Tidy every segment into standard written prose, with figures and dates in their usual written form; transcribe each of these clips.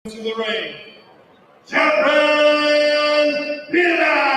To the ring, Jabran Boro.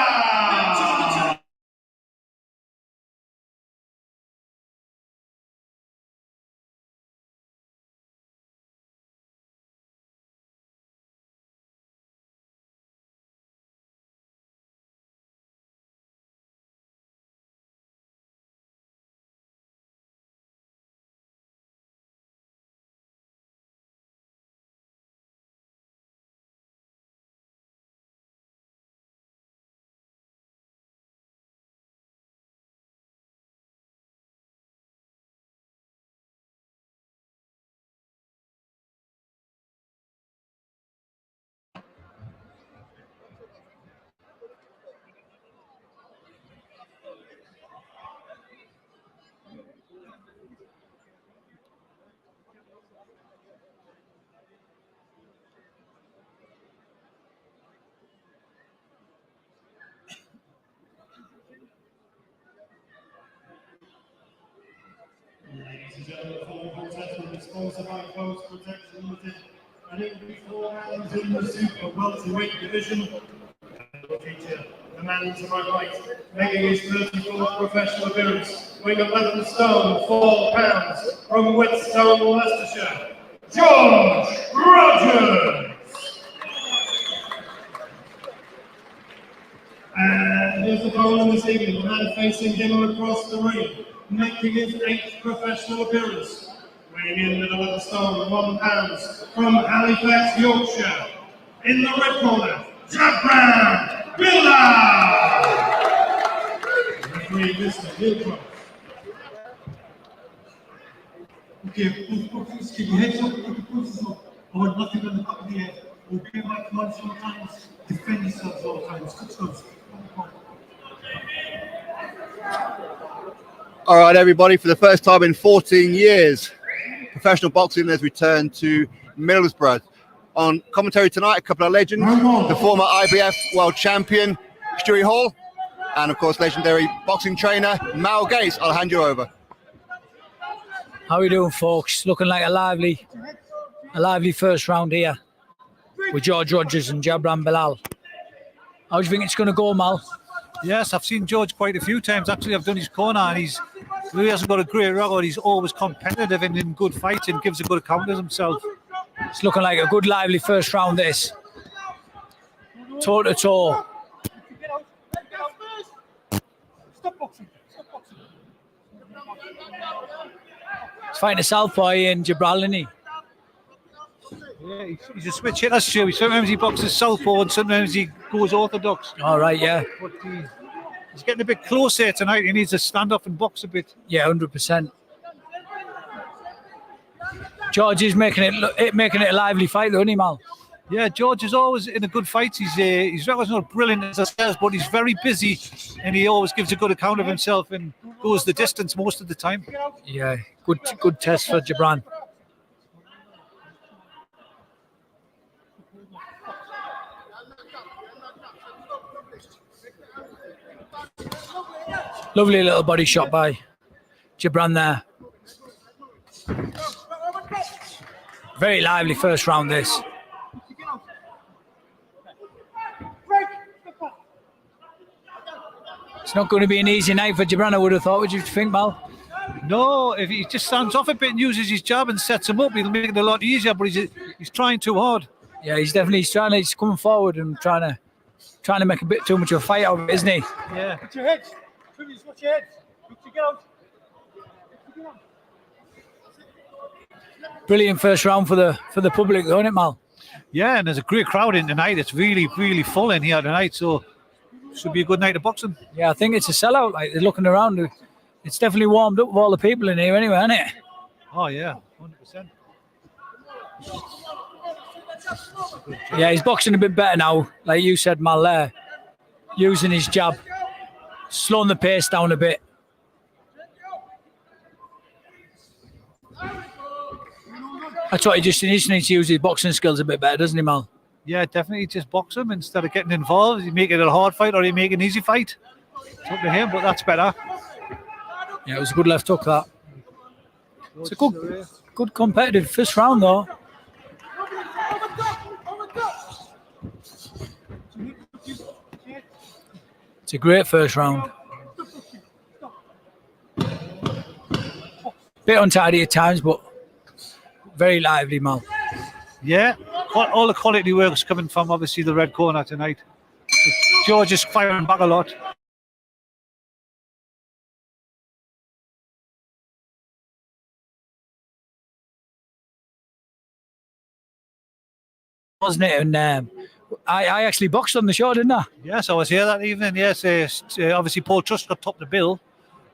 Ladies and gentlemen, the following contest will be sponsored by Close Protection Limited, and it will be 4 rounds in the super welterweight division. And it will feature the man to my right, making his 34th professional appearance, weighing 11 stone, 4 pounds, from Whetstone, Leicestershire, George Rogers. And here's the opponent this evening, the man facing him across the ring, making his 8th professional appearance, weighing in at 11 stone, 1 pound, from Halifax, Yorkshire, in the red corner, Jabran Boro. Referee Mr. Middlesbrough. Okay, please keep your heads up, keep your pulses up. I want nothing on the top of the head. Obey my commands sometimes, defend yourselves all times. Good stuff. All right, everybody, for the first time in 14 years, professional boxing has returned to Middlesbrough. On commentary tonight, a couple of legends, the former IBF world champion, Stuart Hall, and of course, legendary boxing trainer, Mal Gates. I'll hand you over. How are we doing, folks? Looking like a lively first round here with George Rogers and Jabran Boro. How do you think it's going to go, Mal? Yes, I've seen George quite a few times. Actually, I've done his corner, and he hasn't got a great record. He's always competitive and in good fights and gives a good account of himself. It's looking like a good, lively first round, this. Toe to toe. He's fighting a southpaw in Jabran, isn't he? Yeah, he's a switch hitter, Stu. Sometimes he boxes southpaw and sometimes he goes orthodox. All right, yeah. But he's getting a bit close here tonight. He needs to stand up and box a bit. Yeah, 100%. George is making it a lively fight, though, isn't he, Mal? Yeah, George is always in a good fight. His record's not brilliant as I says, but he's very busy and he always gives a good account of himself and goes the distance most of the time. Yeah, good test for Jabran. Lovely little body shot by Jabran there. Very lively first round, this. It's not going to be an easy night for Jabran, I would have thought. Would you think, Mal? No, if he just stands off a bit and uses his jab and sets him up, he'll make it a lot easier, but he's trying too hard. Yeah, he's coming forward and trying to make a bit too much of a fight out of it, isn't he? Yeah. Put your heads. Watch your heads. Look to get out. Brilliant first round for the public, though, isn't it, Mal? Yeah, and there's a great crowd in tonight. It's really, really full in here tonight, so should be a good night of boxing. Yeah, I think it's a sellout. Like, they're looking around. It's definitely warmed up with all the people in here anyway, isn't it? Oh, yeah, 100%. Yeah, he's boxing a bit better now, like you said, Mal, there. Using his jab. Slowing the pace down a bit. That's what he just needs to use his boxing skills a bit better, doesn't he, Mal? Yeah, definitely just box him instead of getting involved. You make it a hard fight or you make it an easy fight. It's up to him, but that's better. Yeah, it was a good left hook, that. It's a good competitive first round, though. It's a great first round. Bit untidy at times, but very lively, Mal. Yeah, all the quality work's coming from obviously the red corner tonight. George is firing back a lot. Wasn't it? And I actually boxed on the show, didn't I? Yes, I was here that evening. Yes, obviously Paul Truscott topped the bill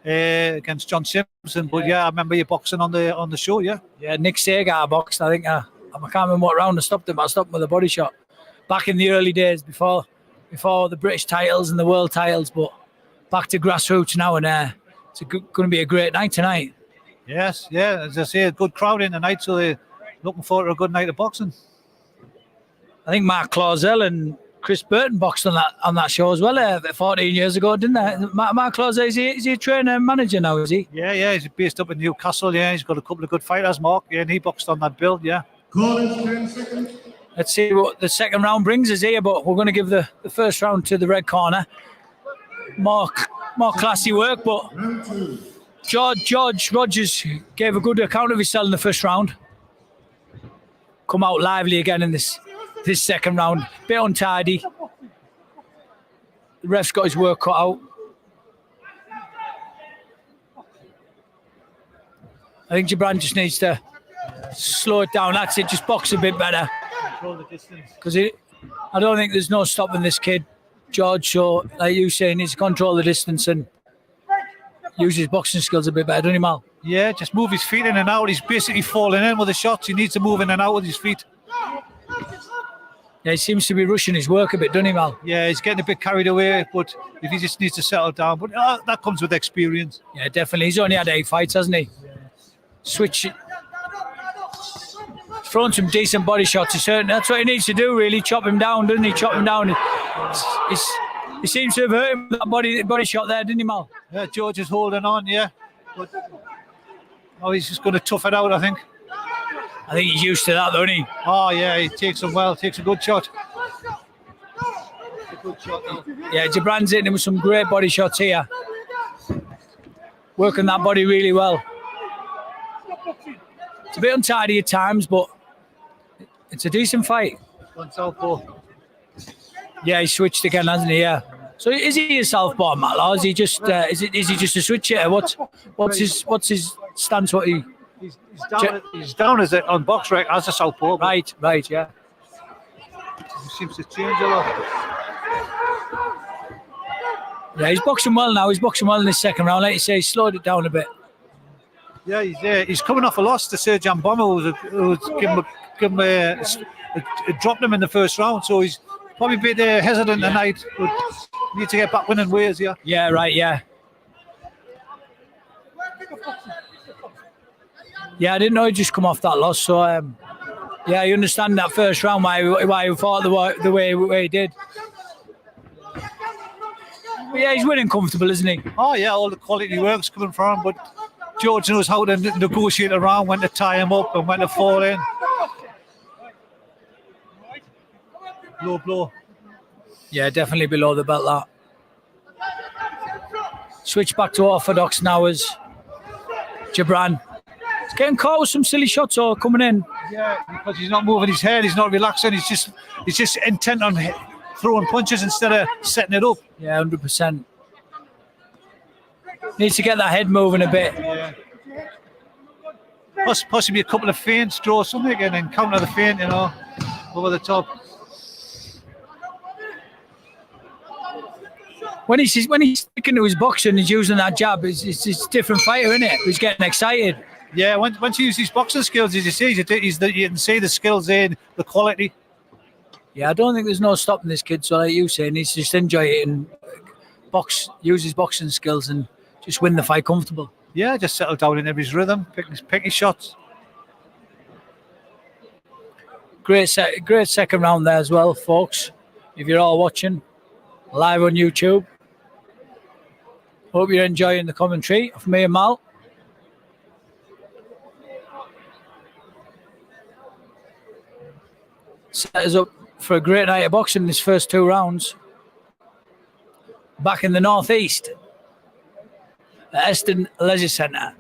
against John Simpson. But yeah, I remember you boxing on the show. Yeah. Yeah, Nick Sagar boxed. I think I can't remember what round I stopped him. I stopped him with a body shot back in the early days before the British titles and the world titles. But back to grassroots now, and it's going to be a great night tonight. Yes, yeah. As I say, a good crowd in tonight, so they're looking forward to a good night of boxing. I think Mark Clausel and Chris Burton boxed on that show as well 14 years ago, didn't they? Mark Clausel, is he a trainer and manager now, is he? Yeah, he's based up in Newcastle. Yeah, he's got a couple of good fighters, Mark. Yeah, and he boxed on that bill. Yeah. Let's see what the second round brings us here, but we're going to give the first round to the red corner. More classy work, but George Rogers gave a good account of himself in the first round. Come out lively again in this second round. Bit untidy. The ref's got his work cut out. I think Jabran just needs to slow it down. That's it. Just box a bit better. Control the distance. Because I don't think there's no stopping this kid, George. So, like you say, he needs to control the distance and use his boxing skills a bit better, doesn't he, Mal? Yeah, just move his feet in and out. He's basically falling in with the shots. He needs to move in and out with his feet. Yeah, he seems to be rushing his work a bit, doesn't he, Mal? Yeah, he's getting a bit carried away, but if he just needs to settle down. But that comes with experience. Yeah, definitely. He's only had 8 fights, hasn't he? Yeah. Switch. Thrown some decent body shots. That's what he needs to do, really. Chop him down, doesn't he? Chop him down. He seems to have hurt him with that body shot there, didn't he, Mal? Yeah, George is holding on, yeah. But he's just going to tough it out, I think. I think he's used to that, though, isn't he? Oh, yeah, he takes him well. Takes a good shot. Yeah, Jabran's hitting him with some great body shots here. Working that body really well. It's a bit untidy at times, but it's a decent fight. Yeah, he switched again, hasn't he? Yeah. So is he a southpaw, Matt, or is he just is he just a switch hitter? What's his stance? He's down as on box rec as a southpaw. Right, yeah. He seems to change a lot. Yeah, he's boxing well now. He's boxing well in this second round. Like you say, he slowed it down a bit. Yeah, he's coming off a loss to Serjan Bomber, who's dropped him in the first round, so he's probably a bit hesitant tonight, but need to get back winning ways here. Yeah, right, yeah. Yeah, I didn't know he'd just come off that loss, so yeah, I understand that first round why he fought the way he did. But yeah, he's winning comfortable, isn't he? Oh yeah, all the quality work's coming from him, but George knows how to negotiate around, when to tie him up and when to fall in. Low blow. Yeah, definitely below the belt, that. Switch back to orthodox now as Jabran. He's getting caught with some silly shots or coming in. Yeah, because he's not moving his head, he's not relaxing, he's just intent on throwing punches instead of setting it up. Yeah, 100%. Needs to get that head moving a bit. Yeah. Possibly a couple of feints, draw something and then counter the feint, over the top. When he's sticking to his boxing, he's using that jab. It's a different fighter, isn't it? He's getting excited. Yeah, once you use his boxing skills, as you see, you can see the skills in, the quality. Yeah, I don't think there's no stopping this kid. So like you say, he needs to just enjoy it and use his boxing skills and just win the fight comfortable. Yeah, just settle down in his rhythm, pick his shots. Great second round there as well, folks. If you're all watching live on YouTube, hope you're enjoying the commentary of me and Mal. Set us up for a great night of boxing in these first 2 rounds. back in the northeast at Eston Leisure Centre.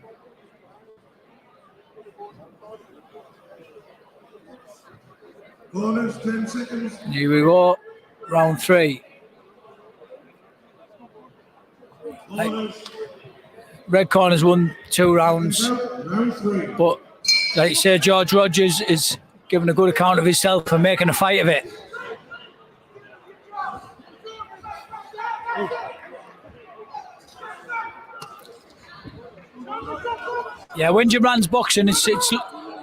Corners, 10 seconds. Here we go, round 3. Corners, Red Corner's won 2 rounds, round 3. but like you say, George Rogers is giving a good account of himself and making a fight of it. Yeah, when Jabran's boxing, it's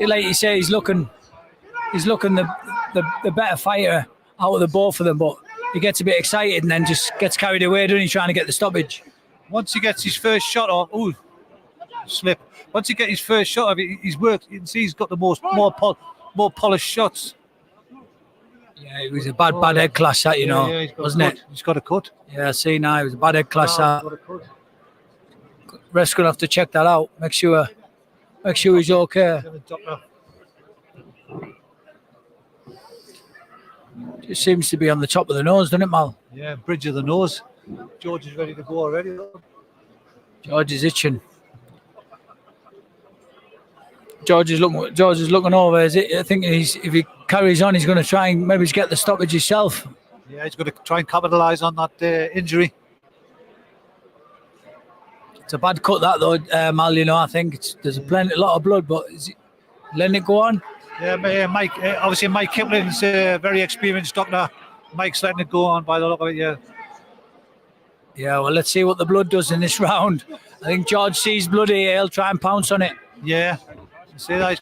like you say, he's looking the better fighter out of the both of them, but he gets a bit excited and then just gets carried away, doesn't he, trying to get the stoppage. Once he gets his first shot off, slip. Once he gets his first shot of it, he's worked. You can see he's got the more polished shots. Yeah, it was a bad head clash, that, wasn't it? He's got a cut. Yeah, see now, it was a bad head clash, that. Ref's going to have to check that out. Make sure he's okay. Just seems to be on the top of the nose, doesn't it, Mal? Yeah, bridge of the nose. George is ready to go already. George is itching. George is looking over. I think if he carries on, he's going to try and maybe get the stoppage himself. Yeah, he's going to try and capitalise on that injury. It's a bad cut, that, though, Mal. I think there's a lot of blood, but is it letting it go on? Yeah, Mike. Obviously, Mike Kipling's a very experienced doctor. Mike's letting it go on by the look of it. Yeah. Yeah. Well, let's see what the blood does in this round. I think George sees blood here. He'll try and pounce on it. Yeah. See that?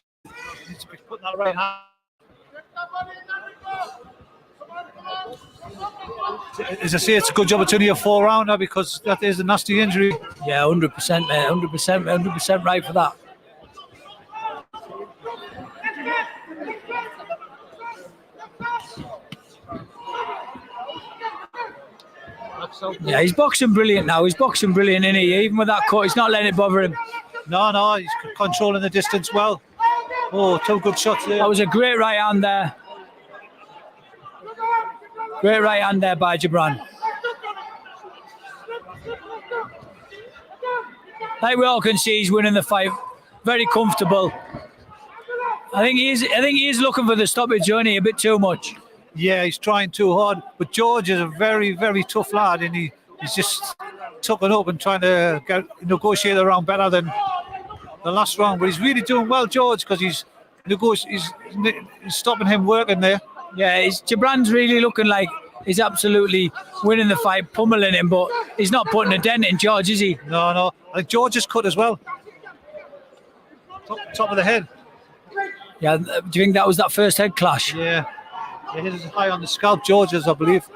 He's putting that right hand. As I say, it's a good job it's only a 4-rounder because that is a nasty injury. Yeah, 100%, mate. 100% right for that. Yeah, he's boxing brilliant now. He's boxing brilliant, isn't he? Even with that cut, he's not letting it bother him. No, he's controlling the distance well. Oh, 2 good shots there. That was a great right hand there. Great right hand there by Jabran. Like we all can see, he's winning the fight. Very comfortable. I think he is looking for the stoppage, isn't he? A bit too much. Yeah, he's trying too hard. But George is a very, very tough lad, and he's just tucking up and trying to negotiate the round better than the last round. But he's really doing well, George, because he's stopping him working there. Yeah, Jabran's really looking like he's absolutely winning the fight, pummeling him, but he's not putting a dent in George, is he? No. I think George is cut as well. Top of the head. Yeah, do you think that was that first head clash? Yeah. It hit high on the scalp, George's, I believe.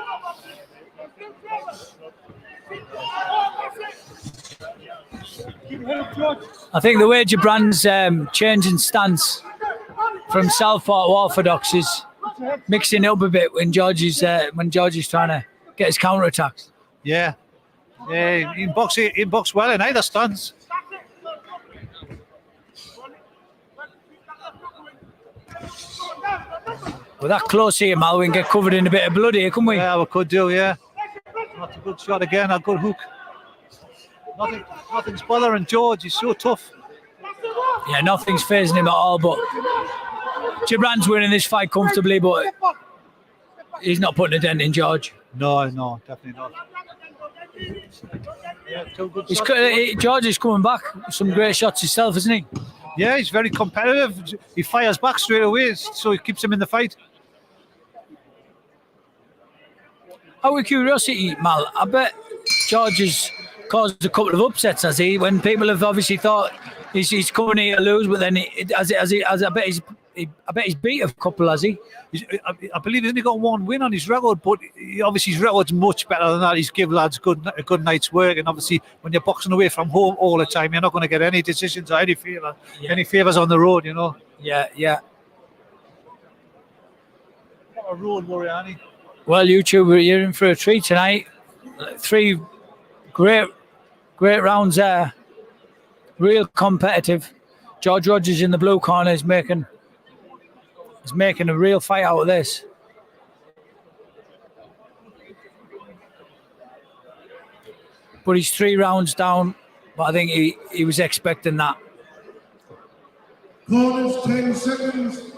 I think the way Jabran's changing stance from southpaw to orthodox is mixing it up a bit when George is trying to get his counter attacks. Yeah, he box well in either stance. We're that close here, Mal. We can get covered in a bit of blood here, couldn't we? Yeah, we could do. Yeah, that's a good shot again. A good hook. Nothing's bothering George. He's so tough. Yeah, nothing's phasing him at all. But Jabran's winning this fight comfortably, but he's not putting a dent in George. No, definitely not. Yeah, George is coming back with some great shots himself, isn't he? Yeah, he's very competitive. He fires back straight away, so he keeps him in the fight. Out of curiosity, Mal, I bet George has caused a couple of upsets, has he? When people have obviously thought he's coming here to lose, but then I bet he's beat a couple, has he? I believe he's only got 1 win on his record, but obviously his record's much better than that. He's given lads a good night's work, and obviously when you're boxing away from home all the time, you're not going to get any decisions or any favours on the road, Yeah. What a road, Moriani. Well, YouTube, you're in for a treat tonight. 3 great rounds there. Real competitive. George Rogers in the blue corner is making a real fight out of this. but he's 3 rounds down. But I think he was expecting that. Corners, 10 seconds.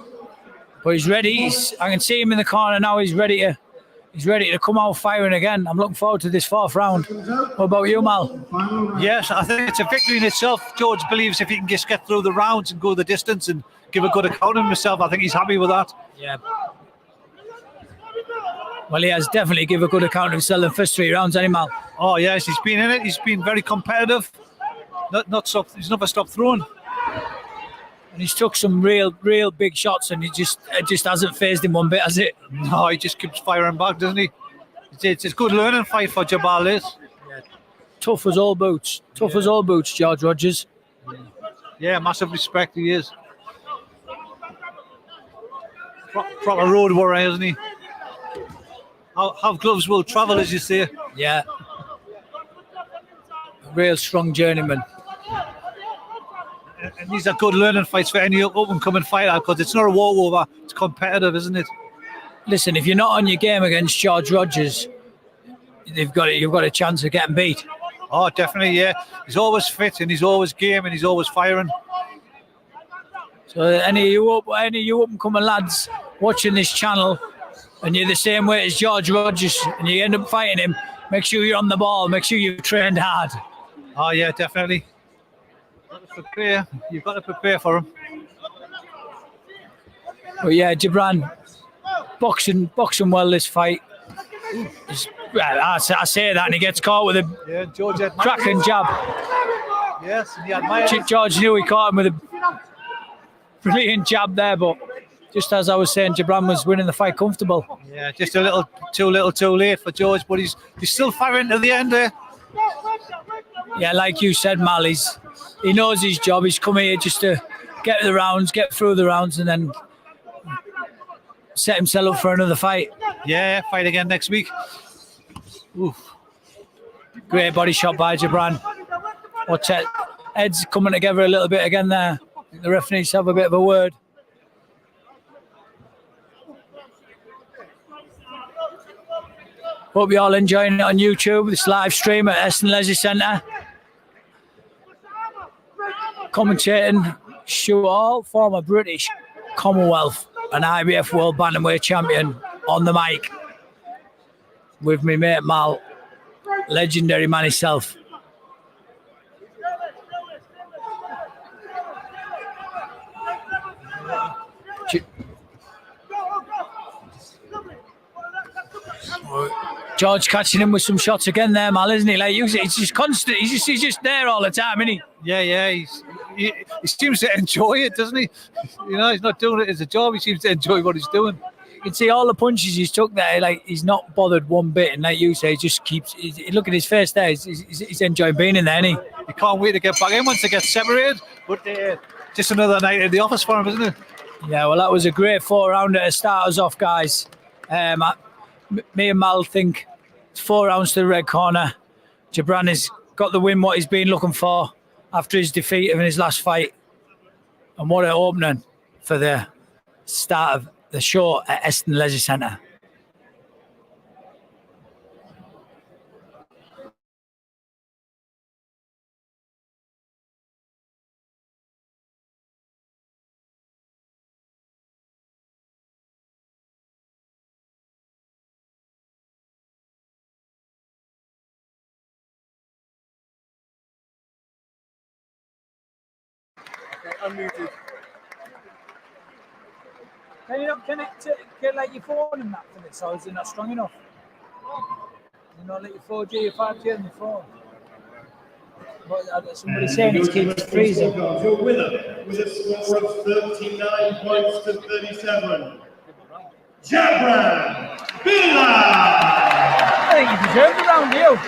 But he's ready. I can see him in the corner now. He's ready to come out firing again. I'm looking forward to this 4th round. What about you, Mal? Yes, I think it's a victory in itself. George believes if he can just get through the rounds and go the distance and give a good account of himself, I think he's happy with that. Yeah. Well, he has definitely given a good account of himself in the first 3 rounds, Mal. Oh yes, he's been in it. He's been very competitive. He's never stopped throwing. And he's took some real big shots, and it just hasn't phased him one bit, has it? No, he just keeps firing back, doesn't he? It's a good learning fight for Jabran, this. Yeah. Tough as all boots. As all boots, George Rogers. Yeah, massive respect, he is. Proper road warrior, isn't he? How gloves will travel, as you say. Yeah. Real strong journeyman. And these are good learning fights for any up-and-coming fighter, because it's not a walkover, it's competitive, isn't it? Listen, if you're not on your game against George Rogers, you've got a chance of getting beat. Oh, definitely, yeah. He's always fit, and he's always game, and he's always firing. So any of you up-and-coming lads watching this channel, and you're the same weight as George Rogers, and you end up fighting him, make sure you're on the ball, make sure you've trained hard. Oh, yeah, definitely. You've got to prepare for him. But yeah, Jabran, boxing well this fight. I say that, and he gets caught with a cracking jab. Yes, and he admires. George knew he caught him with a brilliant jab there, but just as I was saying, Jabran was winning the fight comfortable. Yeah, just a little too late for George, but he's still firing to the end there. Yeah, like you said, Mal, he knows his job. He's come here just to get through the rounds, and then set himself up for another fight. Yeah, fight again next week. Oof. Great body shot by Jabran. Watch it. Heads coming together a little bit again there. I think the ref needs to have a bit of a word. Hope you're all enjoying it on YouTube, this live stream at Eston Leisure Centre. Commentating Stuart Hall, former British Commonwealth and IBF World Bantamweight Champion, on the mic with me mate Mal, legendary man himself. George catching him with some shots again there, Mal, isn't he? Like he's just constant. He's just there all the time, isn't he? Yeah. He seems to enjoy it, doesn't he? You know, he's not doing it as a job. He seems to enjoy what he's doing. You can see all the punches he's took there. Like he's not bothered one bit, and like you say, he just keeps. Look at his face there. He's enjoying being in there, isn't he? He can't wait to get back in once they get separated. But just another night at the office for him, isn't it? Yeah. Well, that was a great 4-rounder to start us off, guys. Me and Mal think it's 4 rounds to the red corner. Jabran has got the win, what he's been looking for after his defeat in his last fight. And what an opening for the start of the show at Eston Leisure Centre. Unmuted. Can you not get like your phone and that for this, or is it not strong enough? You know, like your 4G, your 5G on your phone. But somebody's saying it keeps freezing. Your winner with a score of 39 points to 37. Jabran Bila! I think you deserve the round, you.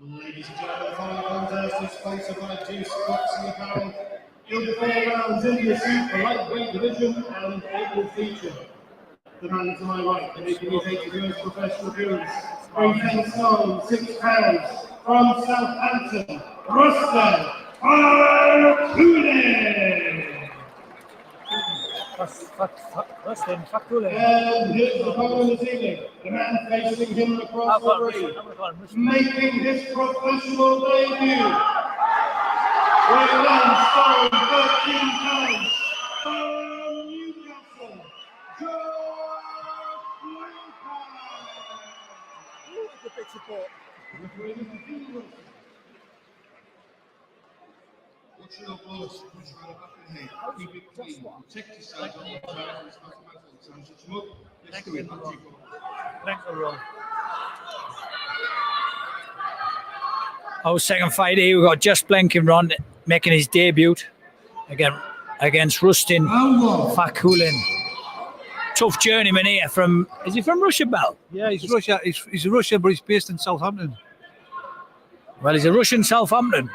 Ladies and gentlemen, the final contest is sponsored by Juice Boxing Apparel. It'll be 4 rounds in the super lightweight division and it will feature the man to my right, making his 80 years professional appearance, weighing 10 stone, 6 pounds, from Southampton, Ruston, and here's the opponent this evening, the man facing him across the ring, making his professional debut, weighing 1 stone, 13 pounds, from Newcastle, What's your boss? What's your back in here? Keep it clean. Protect yourself on the side. It's not about it. Sounds just smoke. Let's do it. Thanks for Ron. Our second fight here, we've got Just Blenkinron making his debut again against Rustin Fakulin. Tough journeyman here from, is he from Russia, Bell? Yeah, he's Russia. He's a Russian, but he's based in Southampton. Well, he's a Russian Southampton.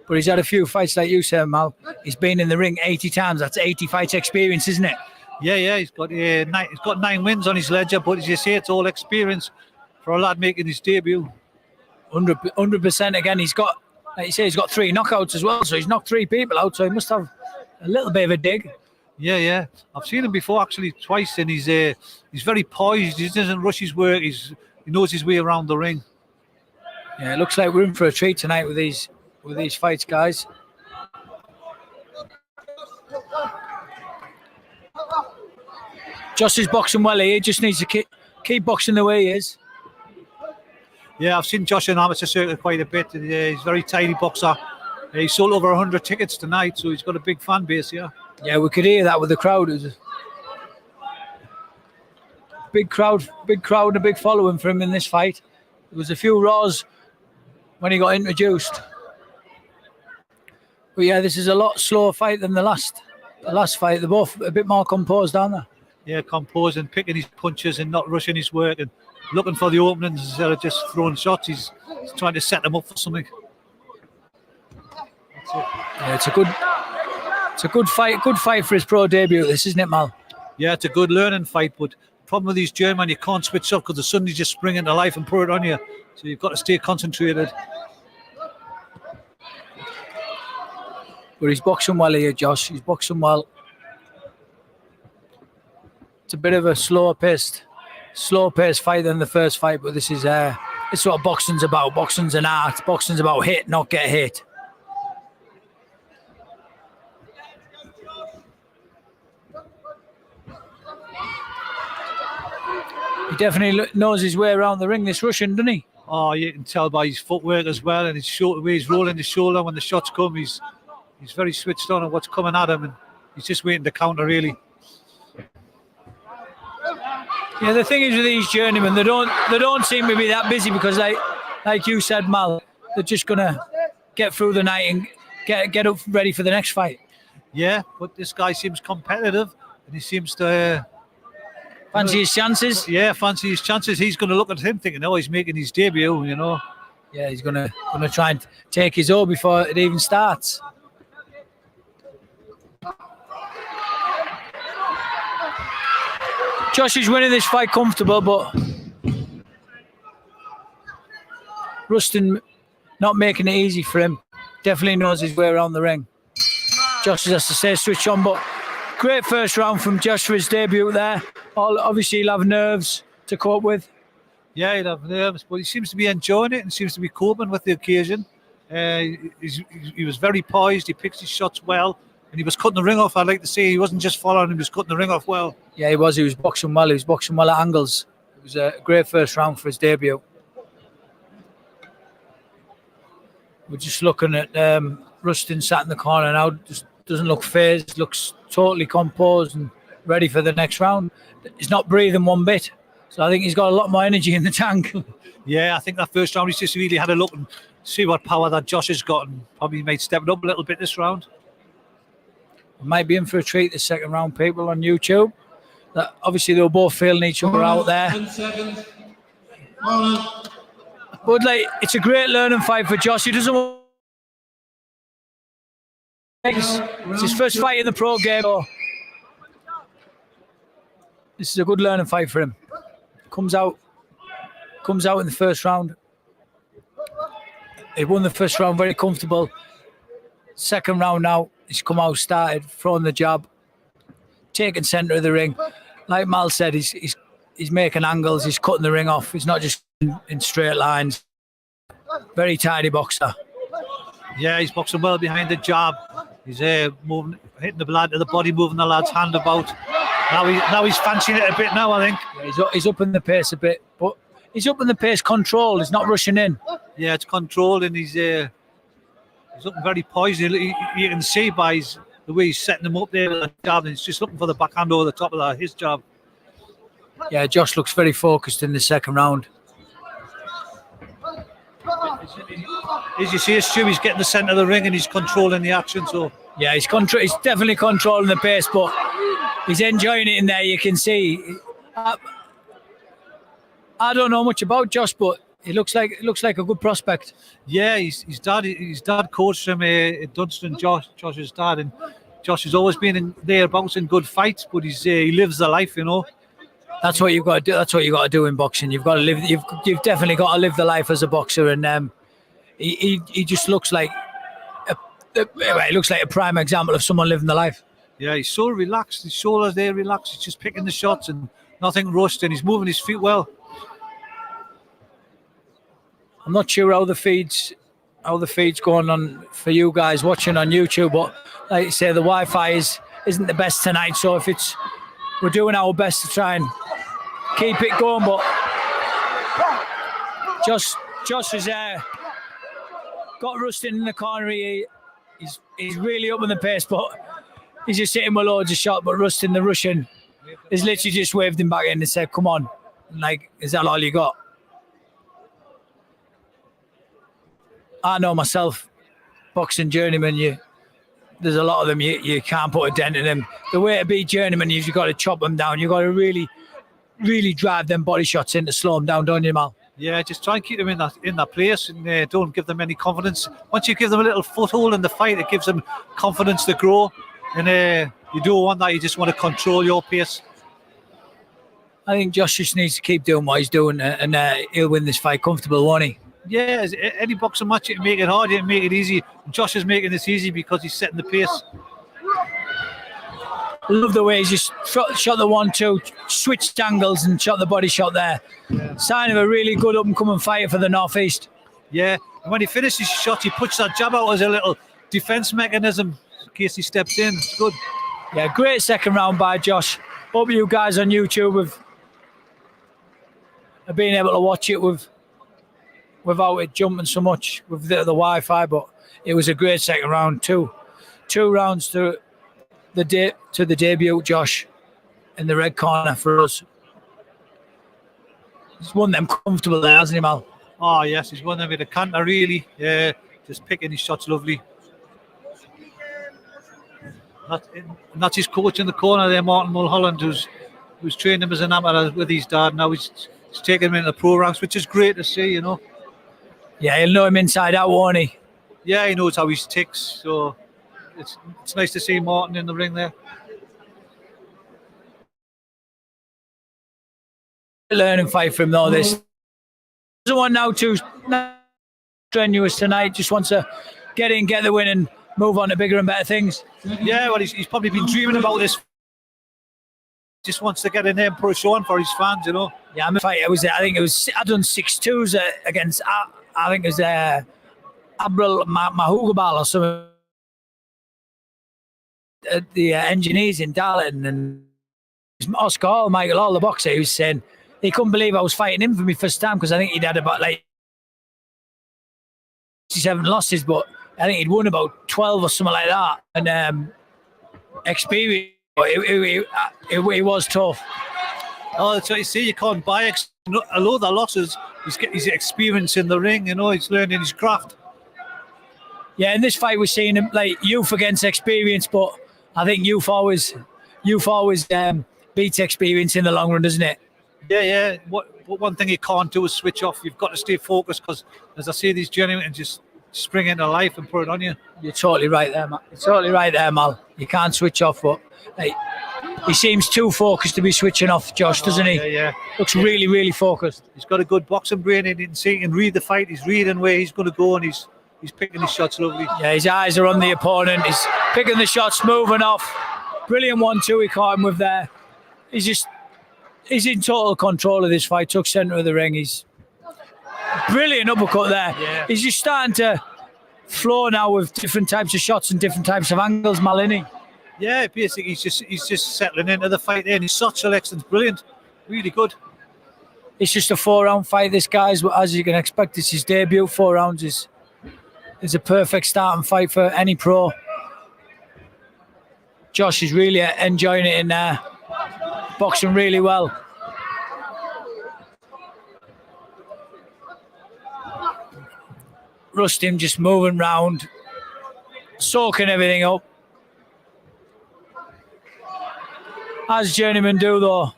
But he's had a few fights, like you said, Mal. He's been in the ring 80 times. That's 80 fights experience, isn't it? Yeah. He's got 9 wins on his ledger, but as you say, it's all experience for a lad making his debut. 100% again. He's got, like you say, he's got 3 knockouts as well. So he's knocked 3 people out. So he must have a little bit of a dig. Yeah. I've seen him before, actually, twice, and he's very poised. He doesn't rush his work. He knows his way around the ring. Yeah, it looks like we're in for a treat tonight with these fights, guys. Josh is boxing well here. He just needs to keep boxing the way he is. Yeah, I've seen Josh in amateur circuit quite a bit. And, he's a very tidy boxer. He sold over 100 tickets tonight, so he's got a big fan base here. Yeah, we could hear that with the crowd. It was a big crowd and a big following for him in this fight. There was a few roars when he got introduced. But yeah, this is a lot slower fight than the last fight. They're both a bit more composed, aren't they? Yeah, composed and picking his punches and not rushing his work and looking for the openings instead of just throwing shots. He's trying to set them up for something. That's it. Yeah, it's a good fight. Good fight for his pro debut, this, isn't it, Mal? Yeah, it's a good learning fight, but the problem with these German, you can't switch up because the suddenly just spring into life and pour it on you. So you've got to stay concentrated. But he's boxing well here, Josh. He's boxing well. It's a bit of a slower paced fight than the first fight, but this is it's what boxing's about. Boxing's an art. Boxing's about hit, not get hit. He definitely knows his way around the ring, this Russian, doesn't he? Oh, you can tell by his footwork as well, and his short way he's rolling his shoulder when the shots come. He's very switched on what's coming at him, and he's just waiting to counter, really. Yeah, the thing is with these journeymen, they don't seem to be that busy because, like you said, Mal, they're just gonna get through the night and get up ready for the next fight. Yeah, but this guy seems competitive, and he seems to fancy his chances. Yeah, fancy his chances. He's going to look at him thinking, "Oh, he's making his debut," you know. Yeah, he's gonna try and take his all before it even starts. Josh is winning this fight comfortable, but Rustin not making it easy for him. Definitely knows his way around the ring. Josh has to say switch on, but great first round from Josh for his debut there. Obviously, he'll have nerves to cope with. Yeah, he'll have nerves, but he seems to be enjoying it and seems to be coping with the occasion. He was very poised. He picks his shots well. And he was cutting the ring off. I'd like to say he wasn't just following, he was cutting the ring off well. Yeah, he was. He was boxing well. He was boxing well at angles. It was a great first round for his debut. We're just looking at Rustin sat in the corner now. Just doesn't look phased. Looks totally composed and ready for the next round. He's not breathing one bit. So I think he's got a lot more energy in the tank. Yeah, I think that first round he's just really had a look and see what power that Josh has got, and probably might step it up a little bit this round. Might be in for a treat this second round, people on YouTube. Obviously, they were both feeling each other out there. But like, it's a great learning fight for Josh. He doesn't want. It's his first fight in the pro game. So this is a good learning fight for him. Comes out in the first round. He won the first round very comfortable. Second round now, he's come out, started, throwing the jab, taking centre of the ring. Like Mal said, he's making angles, he's cutting the ring off. He's not just in straight lines. Very tidy boxer. Yeah, he's boxing well behind the jab. He's moving, hitting the lad to the body, moving the lad's hand about. Now he's fancying it a bit now, I think. Yeah, he's upping the pace a bit, but he's upping the pace controlled. He's not rushing in. Yeah, it's controlled, and he's looking very poised. You can see by the way he's setting him up there with the jab, and he's just looking for the backhand over the top of his jab. Yeah, Josh looks very focused in the second round. As you see, Stu, he's getting the centre of the ring and he's controlling the action. So yeah, he's definitely controlling the pace, but he's enjoying it in there. You can see. I don't know much about Josh, but it looks like a good prospect. Yeah, his dad coached him at Dunstan, Josh's dad, and Josh has always been thereabouts in good fights, but he lives the life, you know. That's what you've got to do. That's what you got to do in boxing. You've got to live. You've definitely got to live the life as a boxer, and he just looks like he looks like a prime example of someone living the life. Yeah, he's so relaxed. His shoulders there relaxed. He's just picking the shots and nothing rushed, and he's moving his feet well. I'm not sure how the feed's going on for you guys watching on YouTube, but like I say, the Wi-Fi isn't the best tonight. So we're doing our best to try and keep it going. But Josh has got Rustin in the corner. He's really up in the pace, but he's just hitting with loads of shots. But Rustin, the Russian, has literally just waved him back in and said, "Come on, like, is that all you got?" I know myself, boxing journeyman, there's a lot of them, you can't put a dent in them. The way to beat journeyman is you've got to chop them down. You've got to really, really drive them body shots in to slow them down, don't you, Mal? Yeah, just try and keep them in that place and don't give them any confidence. Once you give them a little foothold in the fight, it gives them confidence to grow. And you don't want that. You just want to control your pace. I think Josh just needs to keep doing what he's doing and he'll win this fight comfortable, won't he? Yeah, any boxing match, you can make it hard, you can make it easy. Josh is making this easy because he's setting the pace. I love the way he's just shot the 1-2, switched angles and shot the body shot there. Yeah. Sign of a really good up-and-coming fighter for the North East. Yeah, and when he finishes his shot, he puts that jab out as a little defence mechanism in case he steps in. It's good. Yeah, great second round by Josh. Hope you guys on YouTube have been able to watch it without it jumping so much with the Wi-Fi, but it was a great second round. Two rounds to the debut, Josh, in the red corner for us. He's won them comfortable there, hasn't he, Mal? Oh yes, he's won them with a canter, really. Yeah, just picking his shots lovely. That's his coach in the corner there, Martin Mulholland, who's trained him as an amateur with his dad. Now he's taking him into the pro ranks, which is great to see, you know. Yeah, he'll know him inside out, won't he? Yeah, he knows how he ticks. So it's nice to see Martin in the ring there. Learning fight for him though. This doesn't want now too strenuous tonight. Just wants to get in, get the win, and move on to bigger and better things. Yeah, well, he's probably been dreaming about this. Just wants to get in there and put a show on for his fans, you know. Yeah, I'm a fight. I done 6-2s against. I think it was Abril Mahugabal or something. The engineers in Darlington, and Oscar Hall, Michael Hall, the boxer, he was saying he couldn't believe I was fighting him for my first time because I think he'd had about like 67 losses, but I think he'd won about 12 or something like that. And experience, it was tough. Oh, that's what you see. You can't buy a load of losses. He's experience in the ring, you know. He's learning his craft. Yeah, in this fight we're seeing him like youth against experience, but I think youth always beats experience in the long run, doesn't it? Yeah. But one thing you can't do is switch off. You've got to stay focused because, as I say, these journeymen can just spring into life and put it on you. You're totally right there, Mal. You're totally right there, Mal. You can't switch off, but hey, he seems too focused to be switching off, Josh, doesn't he? Yeah. Looks really, really focused. He's got a good boxing brain, and he can read the fight. He's reading where he's going to go, and he's picking his shots lovely. Yeah, his eyes are on the opponent. He's picking the shots, moving off. Brilliant 1-2 he caught him with there. He's in total control of this fight. Took centre of the ring. He's brilliant uppercut there. Yeah. He's just starting to flow now with different types of shots and different types of angles, Malini. Yeah, basically he's just settling into the fight there, and his shot selection's brilliant. Really good. It's just a 4-round fight, this guy's, as you can expect. It's his debut. 4 rounds is a perfect starting fight for any pro. Josh is really enjoying it in there. Boxing really well. Rustim just moving round, soaking everything up. As journeymen do, though.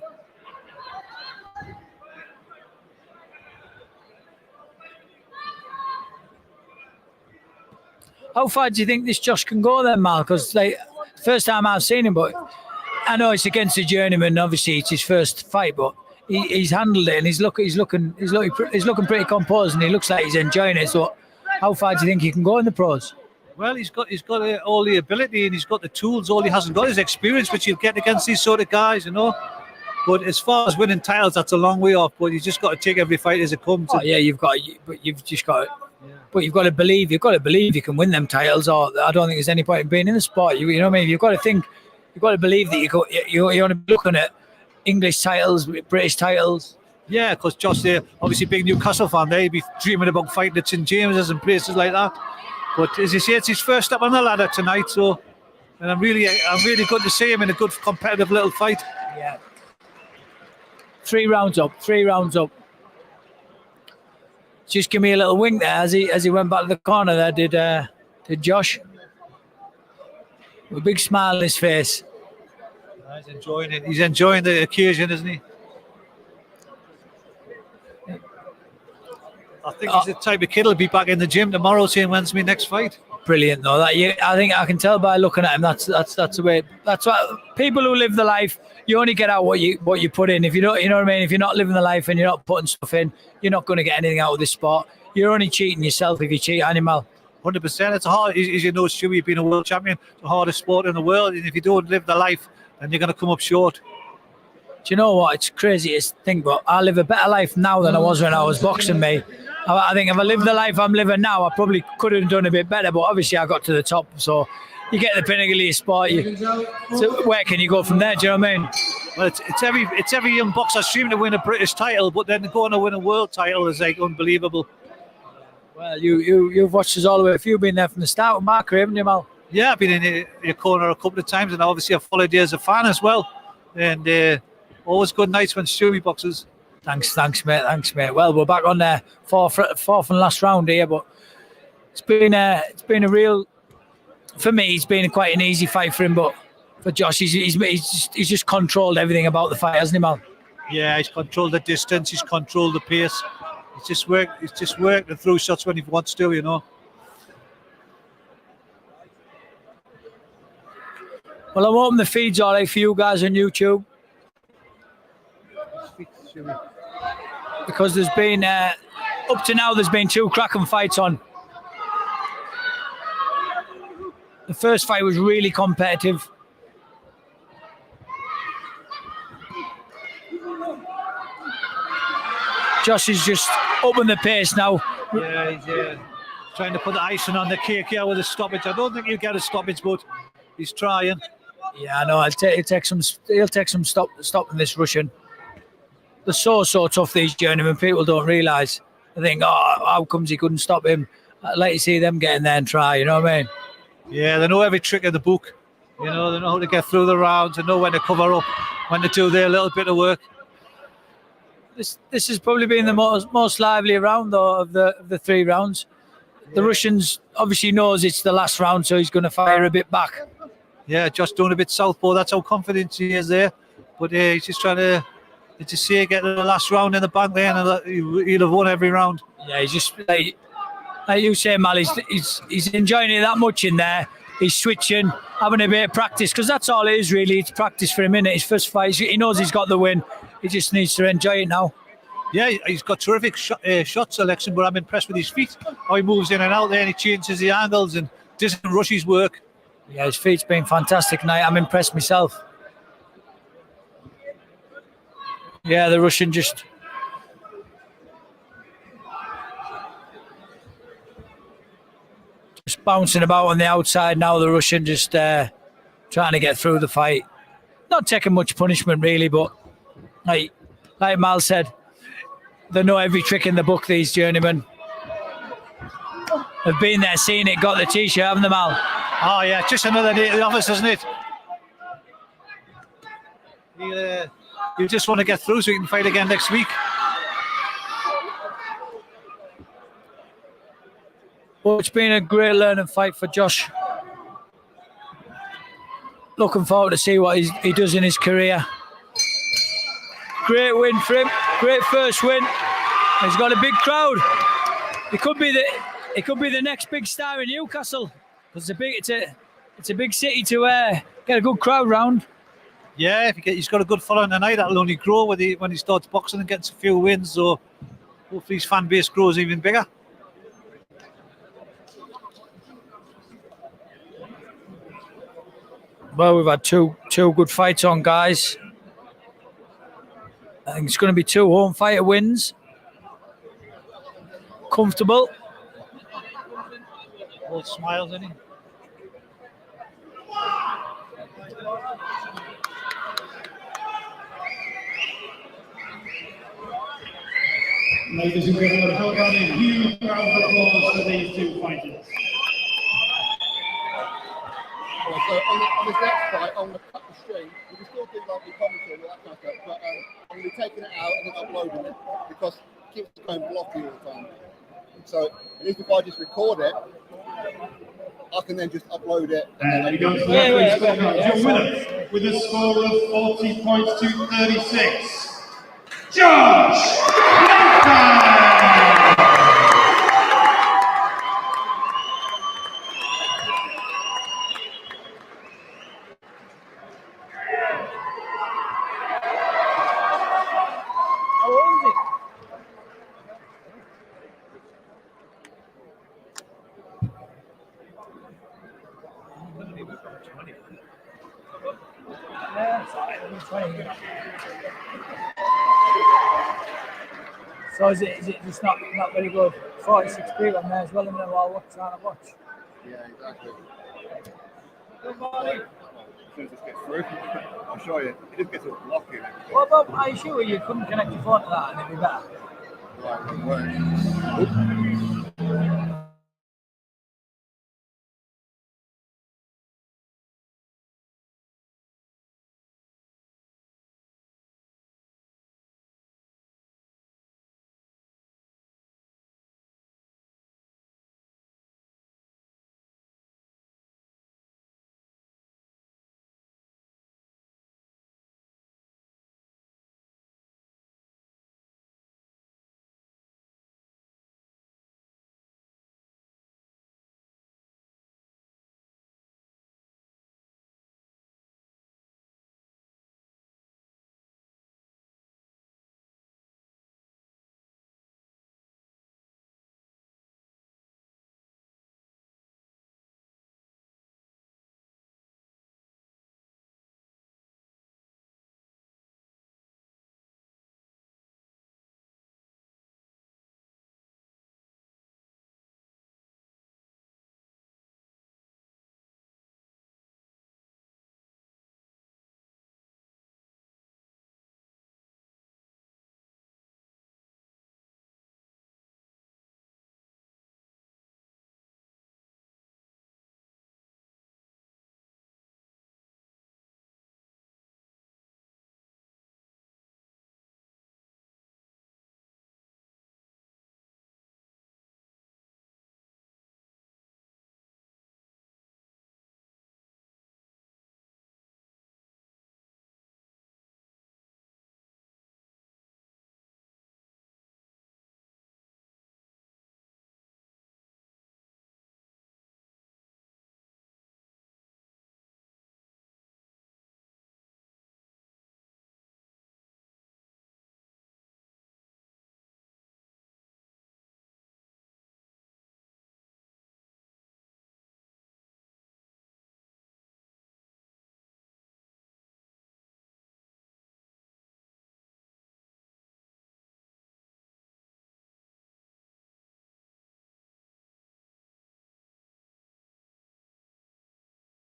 How far do you think this Josh can go then, Mal? Because first time I've seen him, but I know it's against a journeyman. Obviously, it's his first fight, but he's handled it and he's looking pretty composed, and he looks like he's enjoying it. So, how far do you think he can go in the pros? Well, he's got all the ability and he's got the tools. All he hasn't got is experience, which you'll get against these sort of guys, you know. But as far as winning titles, that's a long way off. But you just got to take every fight as it comes. Oh yeah, you've got to believe. You've got to believe you can win them titles. Or I don't think there's any point in being in the sport. You know what I mean? You've got to think. You've got to believe that you want to be looking at English titles, British titles. Yeah, because Josh, obviously being a Newcastle fan, they'd be dreaming about fighting at St James's and places like that. But as you say, it's his first step on the ladder tonight. So, and I'm really good to see him in a good competitive little fight. Yeah. 3 rounds up. Just give me a little wink there as he went back to the corner there. Did Josh? With a big smile on his face. He's enjoying it. He's enjoying the occasion, isn't he? I think he's the type of kid who'll be back in the gym tomorrow saying, when's my next fight? Brilliant though. I think I can tell by looking at him. That's the way. That's what people who live the life. You only get out what you put in. If you don't, you know what I mean. If you're not living the life and you're not putting stuff in, you're not going to get anything out of this sport. You're only cheating yourself if you cheat, animal. 100%. It's hard, as you know, Stuart, being a world champion, the hardest sport in the world. And if you don't live the life, then you're going to come up short. Do you know what? It's crazy to think, but I live a better life now than I was when I was boxing, mate. I think if I lived the life I'm living now, I probably could have done a bit better, but obviously I got to the top. So you get the pinnacle of your sport. So where can you go from there? Do you know what I mean? Well, it's every young boxer dreaming to win a British title, but then going to win a world title is like unbelievable. Well, you've watched us all the way. If you've been there from the start with my career, haven't you, Mal? Yeah, I've been in your corner a couple of times, and obviously I've followed you as a fan as well. And always good nights when Stewie boxes. Thanks, mate. Well, we're back on there, fourth and last round here, but it's been a real, for me, it's been quite an easy fight for him, but for Josh, he's just controlled everything about the fight, hasn't he, Mal? Yeah, he's controlled the distance, he's controlled the pace. He's just worked and through shots when he wants to, you know. Well, I'm hoping the feed's all right for you guys on YouTube. Because there's been, up to now, there's been 2 cracking fights on. The first fight was really competitive. Josh is just upping the pace now. Yeah, he's trying to put the icing on the cake here with a stoppage. I don't think he'll get a stoppage, but he's trying. Yeah, I know. He'll take some stopping this Russian. They're so tough, these journeymen. People don't realise. They think, how comes he couldn't stop him? I'd like to see them get in there and try, you know what I mean? Yeah, they know every trick in the book. You know, they know how to get through the rounds. They know when to cover up, when to do their little bit of work. This has probably been the most lively round, though, of the 3 rounds. The Russians obviously knows it's the last round, so he's going to fire a bit back. Yeah, just doing a bit southpaw. That's how confident he is there. But he's just trying to did you see get to the last round in the bank there, and he'll have won every round. Yeah, he's just like you say, Mal. He's enjoying it that much in there. He's switching, having a bit of practice, because that's all it is really. It's practice for him, innit? His first fight, he knows he's got the win. He just needs to enjoy it now. Yeah, he's got terrific shot selection, but I'm impressed with his feet. How he moves in and out there, and he changes the angles and doesn't rush his work. Yeah, his feet's been fantastic tonight. I'm impressed myself. Yeah, the Russian just... bouncing about on the outside now, the Russian just trying to get through the fight. Not taking much punishment really, but like Mal said, they know every trick in the book, these journeymen. They've been there, seen it, got the t-shirt, haven't they, Mal? Oh yeah, just another day at the office, isn't it? You just want to get through so you can fight again next week. Well, it's been a great learning fight for Josh. Looking forward to see what he does in his career. Great win for him. Great first win. He's got a big crowd. It could be the next big star in Newcastle. It's a big city to get a good crowd round. Yeah, he's got a good following tonight. That'll only grow when he starts boxing and gets a few wins. So hopefully his fan base grows even bigger. Well, we've had two good fights on, guys. I think it's going to be 2 home fighter wins. Comfortable. All smiles, isn't he? Ladies and gentlemen, how about a huge round of applause for these 2 fighters. So on this next fight, I'm going to cut the stream. We can still do like the commentary and all that kind of stuff, but I'm going to be taking it out and then uploading it because it keeps going blocky all the time. So at least if I just record it, I can then just upload it. And then we go to the referee scorecard. Your winner with a score of 40 points to 36, Josh Lampard! So is it just not very good? 46 people on there as well, and then while trying to watch. Yeah, exactly. Good morning. As soon as this gets through, I'll show you. It just gets all blocky and everything. What about, are you sure you couldn't connect your phone to that and it'd be better? Right, it works.